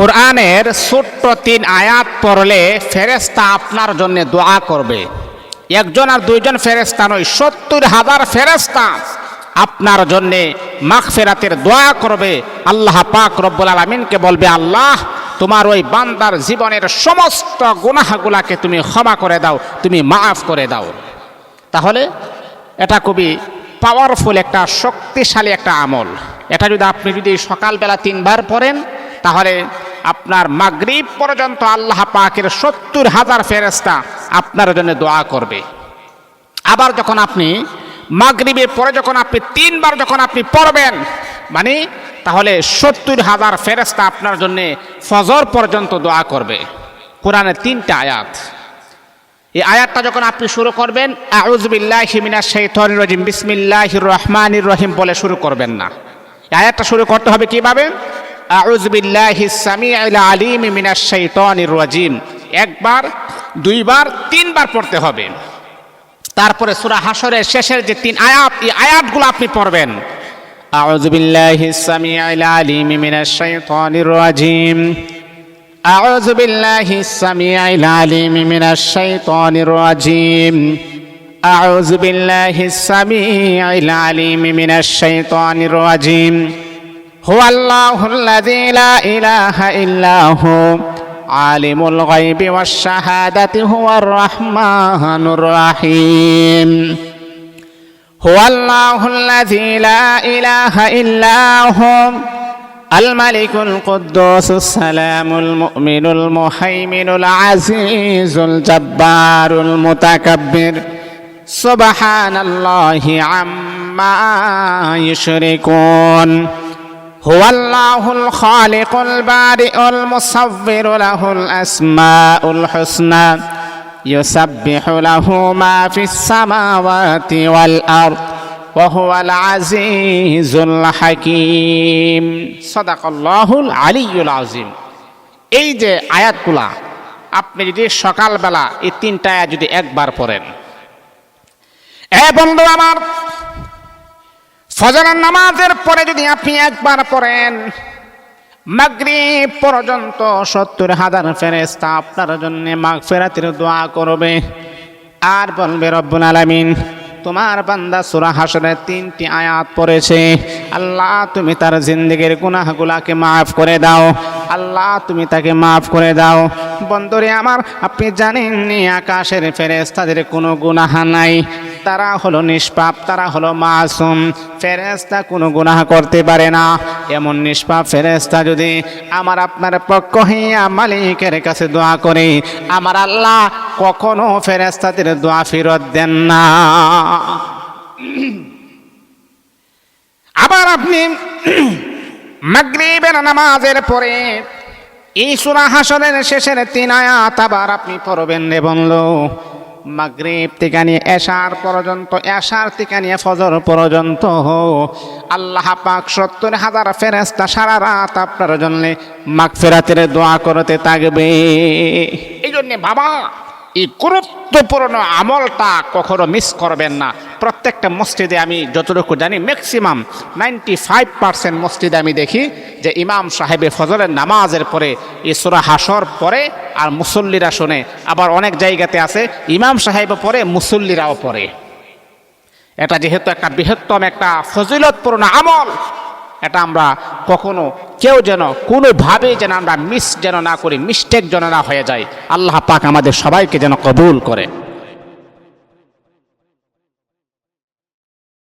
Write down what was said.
কোরআনের ছোট্ট 3 আয়াত পড়লে ফেরেশতা আপনার জন্য দোয়া করবে। একজন আর দুইজন ফেরেশতা নয়, 70,000 ফেরেশতা আপনার জন্য মাগফিরাতের দোয়া করবে। আল্লাহ পাক রব্বুল আলামিনকে বলবে, আল্লাহ তোমার ওই বান্দার জীবনের সমস্ত গুনাহগুলোকে তুমি ক্ষমা করে দাও, তুমি মাফ করে দাও। তাহলে এটা খুবই পাওয়ারফুল একটা শক্তিশালী একটা আমল। এটা যদি সকালবেলা 3 বার পড়েন, তাহলে আপনার মাগরিব পর্যন্ত আল্লাহ পাকের 70,000 ফেরেশতা আপনার জন্য দোয়া করবে। আবার যখন আপনি মাগরিবের পরে যখন আপনি 3 বার যখন আপনি পড়বেন, মানে তাহলে 70,000 ফেরেশতা আপনার জন্য ফজর পর্যন্ত দোয়া করবে। কোরআনের 3টা আয়াত। এই আয়াতটা যখন আপনি শুরু করবেন, আউযু বিল্লাহি মিনাশ শাইতানির রাজিম বিসমিল্লাহির রহমানির রহিম বলে শুরু করবেন না। এই আয়াতটা শুরু করতে হবে কিভাবে? আউযু বিল্লাহিস সামিউল আলিম মিনাশ শাইতানির রাজিম। 1 বার, 2 বার, 3 বার পড়তে হবে। তারপরে সূরা হাশরের শেষের যে 3 আয়াত, এই আয়াতগুলো আপনি পড়বেন। আউযু বিল্লাহিস সামিউল আলিম মিনাশ শাইতানির রাজিম। আউযু বিল্লাহিস সামিউল আলিম মিনাশ শাইতানির রাজিম। আউযু বিল্লাহিস সামিউল আলিম মিনাশ শাইতানির রাজিম। হুয়াল্লাহুল্লাযী লা ইলাহা ইল্লা হু আলিমুল গায়বি ওয়াশ শাহাদাতি হুয়ার রাহমানুর রাহিম। হুয়াল্লাহুল্লাযী লা ইলাহা ইল্লা হু আল মালিকুল কুদ্দুসুস সালামুল মুমিনুল মুহাইমিনুল আজিজুল জাব্বারুল মুতাকাব্বির সুবহানাল্লাহি আম্মা ইউশরিকুন। হুয়াল্লাহুল খালিকুল বারিউল মুসাవ్বিরু লাহুল আসমাউল হুসনা ইউসাব্বিহু লাহু মা ফিস সামাওয়াতি ওয়াল আরদ ওয়া হুয়াল আজিজুল হাকীম। সাদাকাল্লাহুল আলিয়্যুল আযীম। এই যে আয়াতগুলা আপনি যদি সকালবেলা এই 3টা আয়াত যদি 1 বার পড়েন, বন্ধু আমার, ফজরের নামাজের পরে যদি আপনি 1 বার পড়েন, মাগরিব পর্যন্ত 70,000 ফেরেশতা আপনার জন্য মাগফিরাতের দোয়া করবে। আর বলবে, রব্বুল আলামিন তোমার বান্দা সূরা হাশরের 3টি আয়াত পড়েছে, আল্লাহ তুমি তার জিন্দেগির গুনাহগুলোকে মাফ করে দাও, আল্লাহ তুমি তাকে মাফ করে দাও। বন্ধুরে আমার, আপনি জানেননি আকাশের ফেরেশতাদের কোনো গুনাহ নাই, তারা হলো নিষ্পাপ, তারা হলো মাসুম। ফেরেশতা কোনো গুনাহ করতে পারে না। এমন নিষ্পাপ ফেরেশতা যদি আমার আপনার পক্ষ হইয়া মালিকের কাছে দোয়া করে, আমার আল্লাহ কখনো ফেরেশতাদের দোয়া ফেরত দেন না। আবার আপনি মাগরিবের নামাজের পরে এই সূরা হাশরের শেষের 3 আয়াত আবার আপনি পড়বেন রে বন্ধু। মাগরিব থেকে নিয়ে এশার পর্যন্ত, এশার থেকে নিয়ে ফজর পর্যন্ত আল্লাহ পাক 70,000 ফেরেশতা সারা রাত আপনার জন্য মাগফিরাতের দোয়া করতে থাকবে। এই জন্য বাবা, এই গুরুত্বপূর্ণ আমলটা কখনো মিস করবেন না। প্রত্যেকটা মসজিদে আমি যতটুকু জানি, ম্যাক্সিমাম 95% মসজিদে আমি দেখি যে ইমাম সাহেবে ফজরের নামাজের পরে এই সূরা হাশর পড়ে আর মুসল্লিরা শোনে। আবার অনেক জায়গাতে আছে ইমাম সাহেবও পড়ে, মুসল্লিরাও পড়ে। এটা যেহেতু একটা বৃহত্তম একটা ফজিলতপূর্ণ আমল, এটা আমরা কখনো কেউ যেন কোনোভাবে যেন আমরা মিস যেন না করি, মিস্টেক যেন না হয়ে যায়। আল্লাহ পাক আমাদের সবাইকে যেন কবুল করে।